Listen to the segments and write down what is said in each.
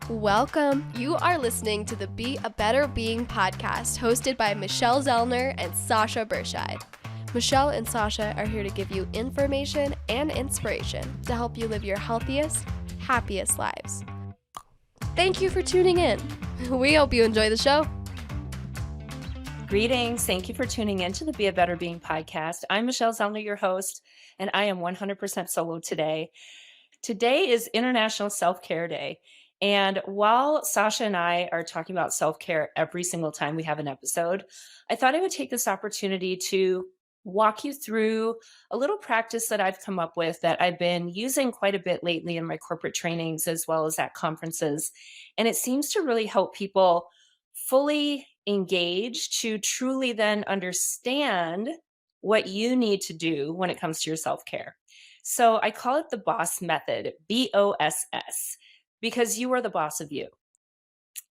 Welcome. You are listening to the Be a Better Being podcast hosted by Michelle Zellner and Sasha Berscheid. Michelle and Sasha are here to give you information and inspiration to help you live your healthiest, happiest lives. Thank you for tuning in. We hope you enjoy the show. Greetings. Thank you for tuning in to the Be a Better Being podcast. I'm Michelle Zellner, your host, and I am 100% solo today. Today is International Self-Care Day. And while Sasha and I are talking about self-care every single time we have an episode, I thought I would take this opportunity to walk you through a little practice that I've come up with that I've been using quite a bit lately in my corporate trainings as well as at conferences. And it seems to really help people fully engage to truly then understand what you need to do when it comes to your self-care. So I call it the BOSS method, BOSS, because you are the boss of you.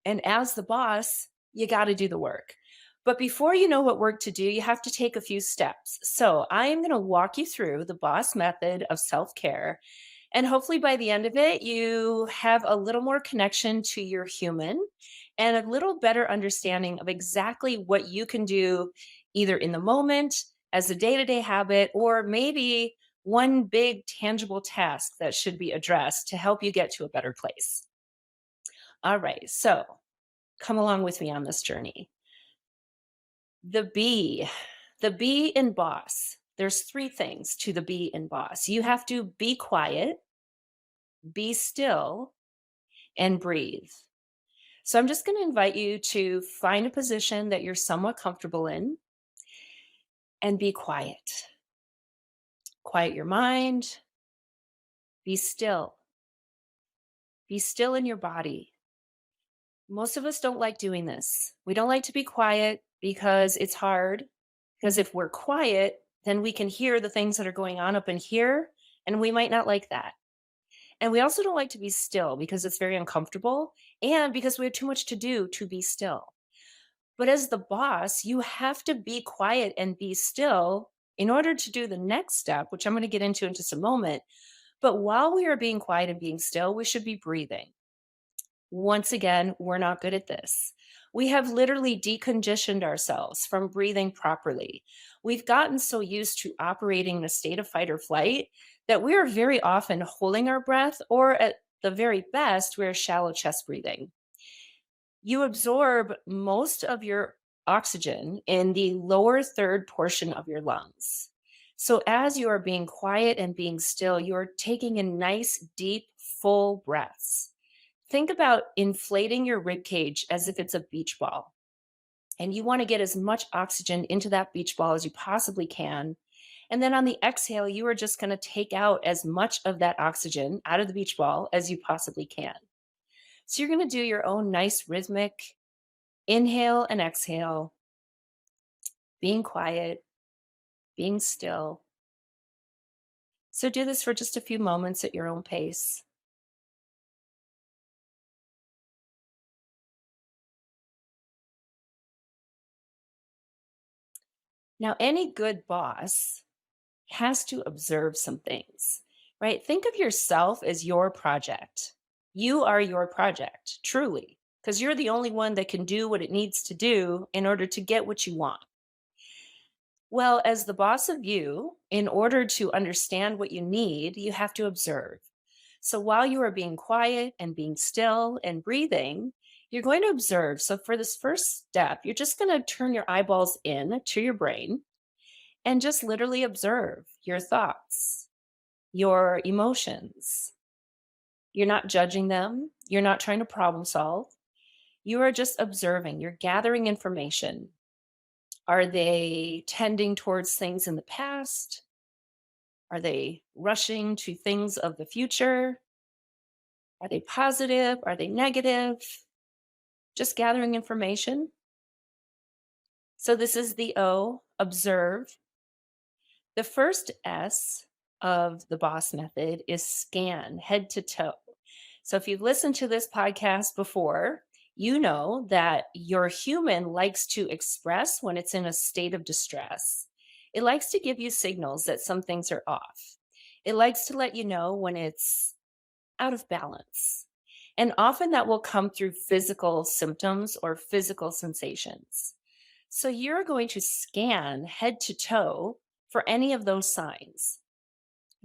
And as the boss, you got to do the work. But before you know what work to do, you have to take a few steps. So I am going to walk you through the BOSS method of self-care. And hopefully by the end of it, you have a little more connection to your human and a little better understanding of exactly what you can do either in the moment as a day-to-day habit, or maybe one big tangible task that should be addressed to help you get to a better place. All right, so come along with me on this journey. The B, the B in boss. There's three things to the B in boss. You have to be quiet, be still, and breathe. So I'm just going to invite you to find a position that you're somewhat comfortable in and be quiet. Quiet your mind, be still. Be still in your body. Most of us don't like doing this. We don't like to be quiet because it's hard. Because if we're quiet, then we can hear the things that are going on up in here, and we might not like that. And we also don't like to be still because it's very uncomfortable and because we have too much to do to be still. But as the boss, you have to be quiet and be still in order to do the next step, which I'm going to get into in just a moment. But while we are being quiet and being still, we should be breathing. Once again, we're not good at this. We have literally deconditioned ourselves from breathing properly. We've gotten so used to operating in a state of fight or flight that we are very often holding our breath, or at the very best, we're shallow chest breathing. You absorb most of your oxygen in the lower third portion of your lungs. So as you are being quiet and being still, you're taking in nice, deep, full breaths. Think about inflating your rib cage as if it's a beach ball. And you want to get as much oxygen into that beach ball as you possibly can. And then on the exhale, you are just going to take out as much of that oxygen out of the beach ball as you possibly can. So you're going to do your own nice rhythmic inhale and exhale, being quiet, being still. So do this for just a few moments at your own pace. Now, any good boss has to observe some things, right? Think of yourself as your project. You are your project, truly, because you're the only one that can do what it needs to do in order to get what you want. Well, as the boss of you, in order to understand what you need, you have to observe. So while you are being quiet and being still and breathing, you're going to observe. So for this first step, you're just going to turn your eyeballs in to your brain and just literally observe your thoughts, your emotions. You're not judging them. You're not trying to problem solve. You are just observing. You're gathering information. Are they tending towards things in the past? Are they rushing to things of the future? Are they positive? Are they negative? Just gathering information. So this is the O, observe. The first S of the BOSS method is scan, head to toe. So if you've listened to this podcast before, you know that your human likes to express when it's in a state of distress. It likes to give you signals that some things are off. It likes to let you know when it's out of balance. And often that will come through physical symptoms or physical sensations. So you're going to scan head to toe for any of those signs.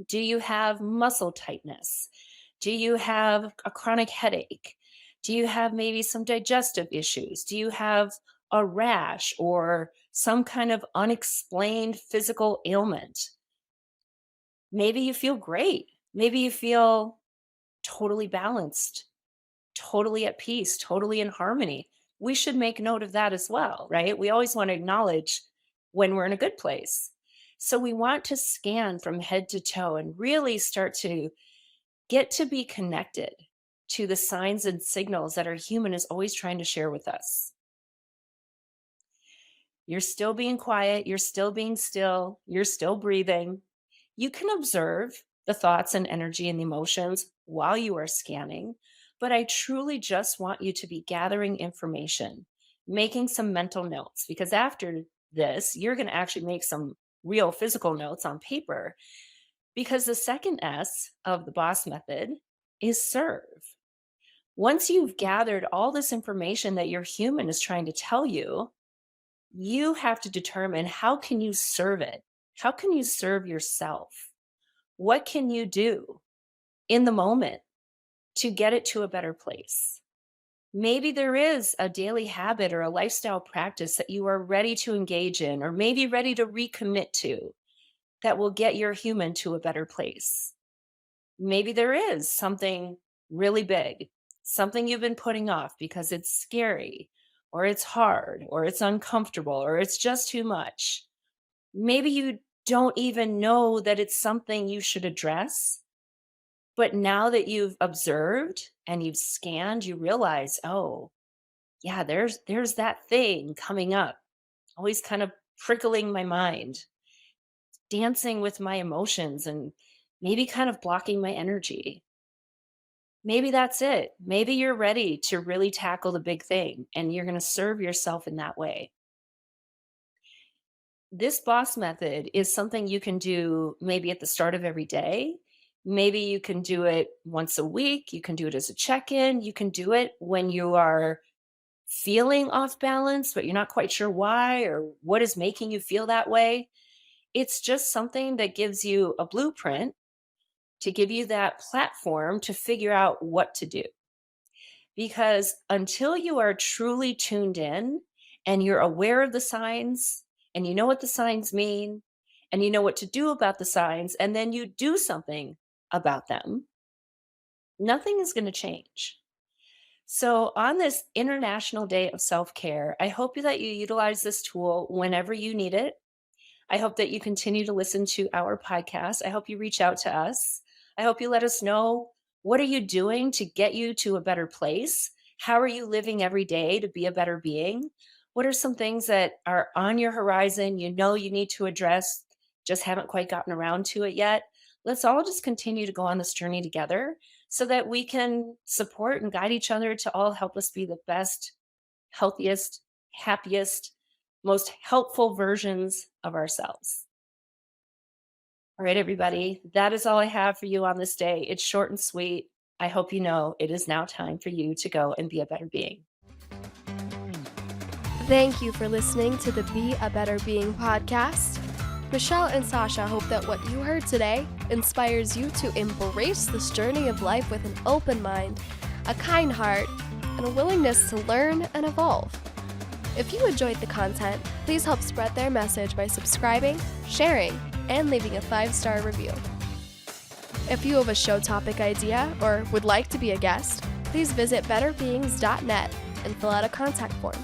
Do you have muscle tightness? Do you have a chronic headache? Do you have maybe some digestive issues? Do you have a rash or some kind of unexplained physical ailment? Maybe you feel great. Maybe you feel totally balanced, totally at peace, totally in harmony. We should make note of that as well, right? We always want to acknowledge when we're in a good place. So we want to scan from head to toe and really start to get to be connected to the signs and signals that our human is always trying to share with us. You're still being quiet, you're still being still, you're still breathing. You can observe the thoughts and energy and emotions while you are scanning, but I truly just want you to be gathering information, making some mental notes, because after this, you're going to actually make some real physical notes on paper. Because the second S of the boss method is serve. Once you've gathered all this information that your human is trying to tell you, you have to determine how can you serve it? How can you serve yourself? What can you do in the moment to get it to a better place? Maybe there is a daily habit or a lifestyle practice that you are ready to engage in, or maybe ready to recommit to, that will get your human to a better place. Maybe there is something really big, something you've been putting off because it's scary, or it's hard, or it's uncomfortable, or it's just too much. Maybe you don't even know that it's something you should address. But now that you've observed and you've scanned, you realize, oh, yeah, there's that thing coming up, always kind of prickling my mind, dancing with my emotions, and maybe kind of blocking my energy. Maybe that's it. Maybe you're ready to really tackle the big thing and you're going to serve yourself in that way. This boss method is something you can do maybe at the start of every day. Maybe you can do it once a week. You can do it as a check in. You can do it when you are feeling off balance, but you're not quite sure why or what is making you feel that way. It's just something that gives you a blueprint to give you that platform to figure out what to do. Because until you are truly tuned in and you're aware of the signs and you know what the signs mean and you know what to do about the signs, and then you do something about them, nothing is going to change. So, on this International Day of Self Care, I hope that you utilize this tool whenever you need it. I hope that you continue to listen to our podcast. I hope you reach out to us. I hope you let us know, what are you doing to get you to a better place? How are you living every day to be a better being? What are some things that are on your horizon you know you need to address, just haven't quite gotten around to it yet? Let's all just continue to go on this journey together so that we can support and guide each other to all help us be the best, healthiest, happiest, most helpful versions of ourselves. All right, everybody, that is all I have for you on this day. It's short and sweet. I hope you know it is now time for you to go and be a better being. Thank you for listening to the Be a Better Being podcast. Michelle and Sasha hope that what you heard today inspires you to embrace this journey of life with an open mind, a kind heart, and a willingness to learn and evolve. If you enjoyed the content, please help spread their message by subscribing, sharing, and leaving a 5-star review. If you have a show topic idea or would like to be a guest, please visit betterbeings.net and fill out a contact form.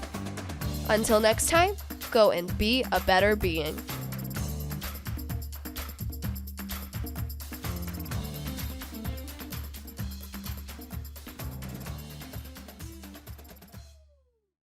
Until next time, go and be a better being.